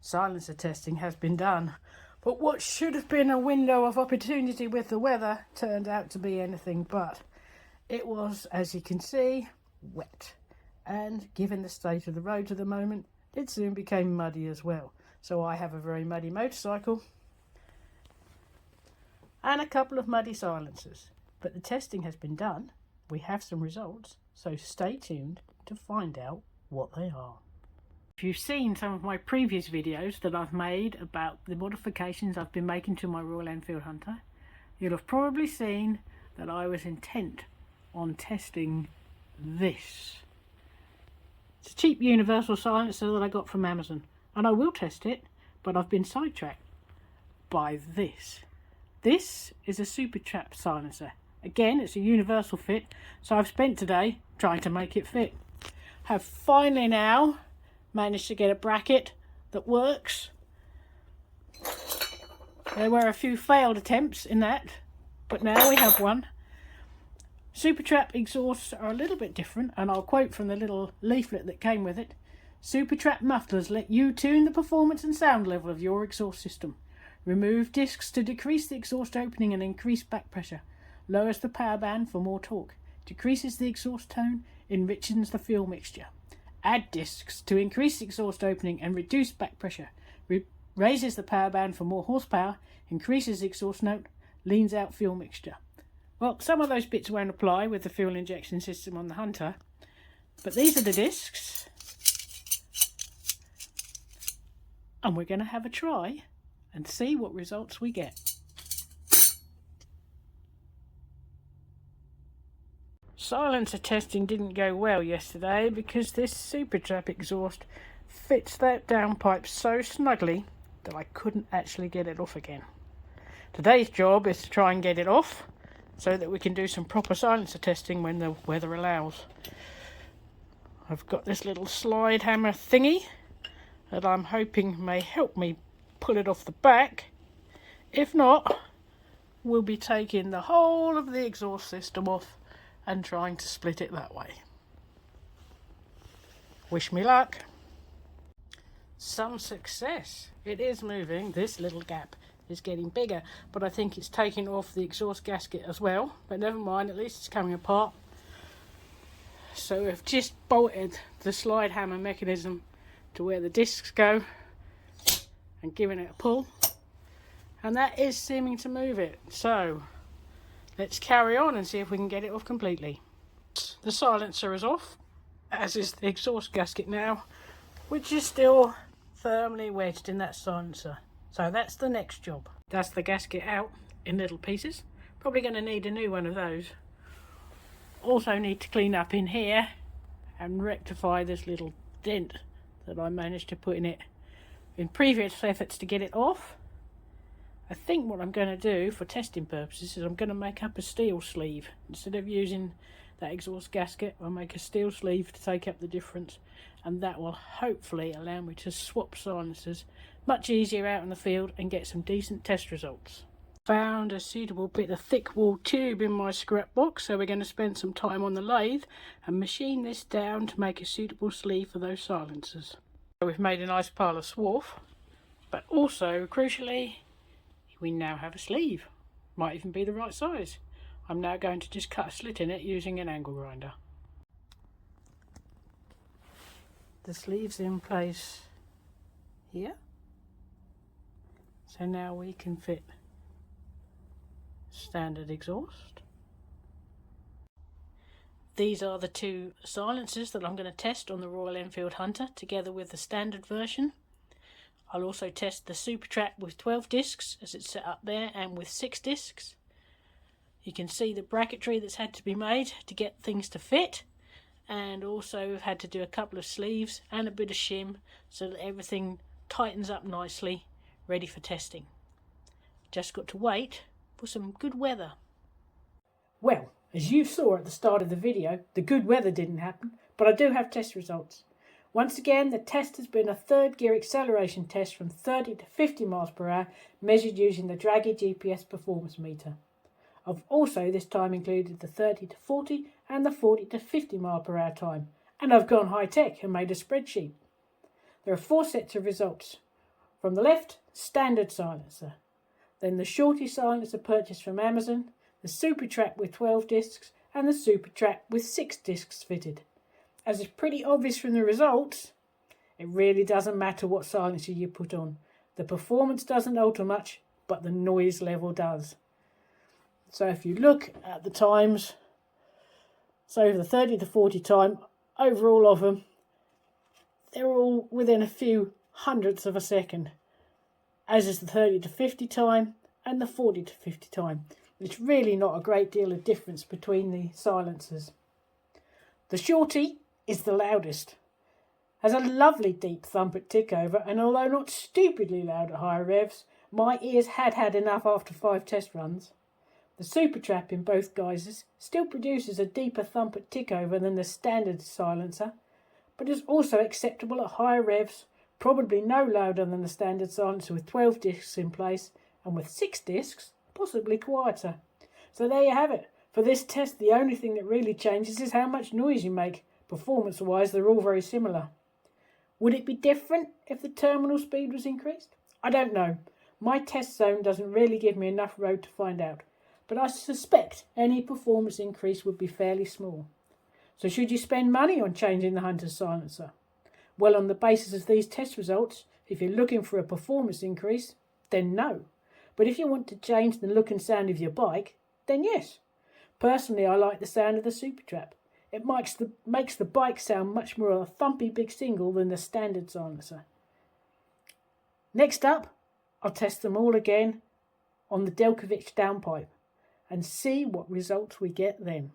silencer testing has been done. But what should have been a window of opportunity with the weather turned out to be anything but. It was, as you can see, wet. And given the state of the roads at the moment, it soon became muddy as well. So I have a very muddy motorcycle and a couple of muddy silencers. But the testing has been done. We have some results, so stay tuned to find out what they are. If you've seen some of my previous videos that I've made about the modifications I've been making to my Royal Enfield Hunter, you'll have probably seen that I was intent on testing this. It's a cheap universal silencer that I got from Amazon, and I will test it, but I've been sidetracked by this. This is a Super Trap silencer. Again, it's a universal fit, so I've spent today trying to make it fit. Have finally now managed to get a bracket that works. There were a few failed attempts in that, but now we have one. Super Trap exhausts are a little bit different, and I'll quote from the little leaflet that came with it. Super Trap mufflers let you tune the performance and sound level of your exhaust system. Remove discs to decrease the exhaust opening and increase back pressure. Lowers the power band for more torque. Decreases the exhaust tone. Enriches the fuel mixture. Add discs to increase the exhaust opening and reduce back pressure. Raises the power band for more horsepower. Increases the exhaust note. Leans out fuel mixture. Well, some of those bits won't apply with the fuel injection system on the Hunter, but these are the discs, and we're going to have a try and see what results we get. Silencer testing didn't go well yesterday because this Super Trap exhaust fits that downpipe so snugly that I couldn't actually get it off again. Today's job is to try and get it off so that we can do some proper silencer testing when the weather allows. I've got this little slide hammer thingy that I'm hoping may help me pull it off the back. If not, we'll be taking the whole of the exhaust system off and trying to split it that way. Wish me luck. Some success. It is moving. This little gap is getting bigger, but I think it's taking off the exhaust gasket as well, but never mind, at least it's coming apart. So we've just bolted the slide hammer mechanism to where the discs go and given it a pull, and that is seeming to move it. So let's carry on and see if we can get it off completely. The silencer is off, as is the exhaust gasket now, which is still firmly wedged in that silencer. So that's the next job. Dust the gasket out in little pieces. Probably going to need a new one of those. Also need to clean up in here and rectify this little dent that I managed to put in it in previous efforts to get it off. I think what I'm going to do for testing purposes is I'm going to make up a steel sleeve. Instead of using that exhaust gasket, I'll make a steel sleeve to take up the difference, and that will hopefully allow me to swap silencers much easier out in the field and get some decent test results. Found a suitable bit of thick wall tube in my scrap box, so we're going to spend some time on the lathe and machine this down to make a suitable sleeve for those silencers. So we've made a nice pile of swarf, but also crucially we now have a sleeve. Might even be the right size. I'm now going to just cut a slit in it using an angle grinder. The sleeve's in place here. So now we can fit standard exhaust. These are the two silencers that I'm going to test on the Royal Enfield Hunter together with the standard version. I'll also test the Super Trap with 12 discs as it's set up there, and with 6 discs. You can see the bracketry that's had to be made to get things to fit, and also we've had to do a couple of sleeves and a bit of shim so that everything tightens up nicely, ready for testing. Just got to wait for some good weather. Well, as you saw at the start of the video, the good weather didn't happen, but I do have test results. Once again, the test has been a third gear acceleration test from 30 to 50 miles per hour, measured using the Dragy GPS performance meter. I've also this time included the 30 to 40 and the 40 to 50 mile per hour time, and I've gone high tech and made a spreadsheet. There are 4 sets of results. From the left, standard silencer. Then the Shorty silencer purchased from Amazon, the Super Trap with 12 discs, and the Super Trap with 6 discs fitted. As is pretty obvious from the results, it really doesn't matter what silencer you put on. The performance doesn't alter much, but the noise level does. So if you look at the times, so the 30 to 40 time, overall of them, they're all within a few hundredths of a second, as is the 30 to 50 time and the 40 to 50 time. It's really not a great deal of difference between the silencers. The Shorty is the loudest, has a lovely deep thump at tick over, and although not stupidly loud at higher revs, my ears had enough after 5 test runs. The Super Trap in both guises still produces a deeper thump at tick over than the standard silencer, but is also acceptable at higher revs, probably no louder than the standard silencer with 12 discs in place, and with 6 discs, possibly quieter. So there you have it. For this test, the only thing that really changes is how much noise you make. Performance-wise, they're all very similar. Would it be different if the terminal speed was increased? I don't know. My test zone doesn't really give me enough road to find out, but I suspect any performance increase would be fairly small. So should you spend money on changing the Hunter's silencer? Well, on the basis of these test results, if you're looking for a performance increase, then no. But if you want to change the look and sound of your bike, then yes. Personally, I like the sound of the Super Trap. It makes the bike sound much more of a thumpy big single than the standard silencer. Next up, I'll test them all again on the Delkovich downpipe and see what results we get then.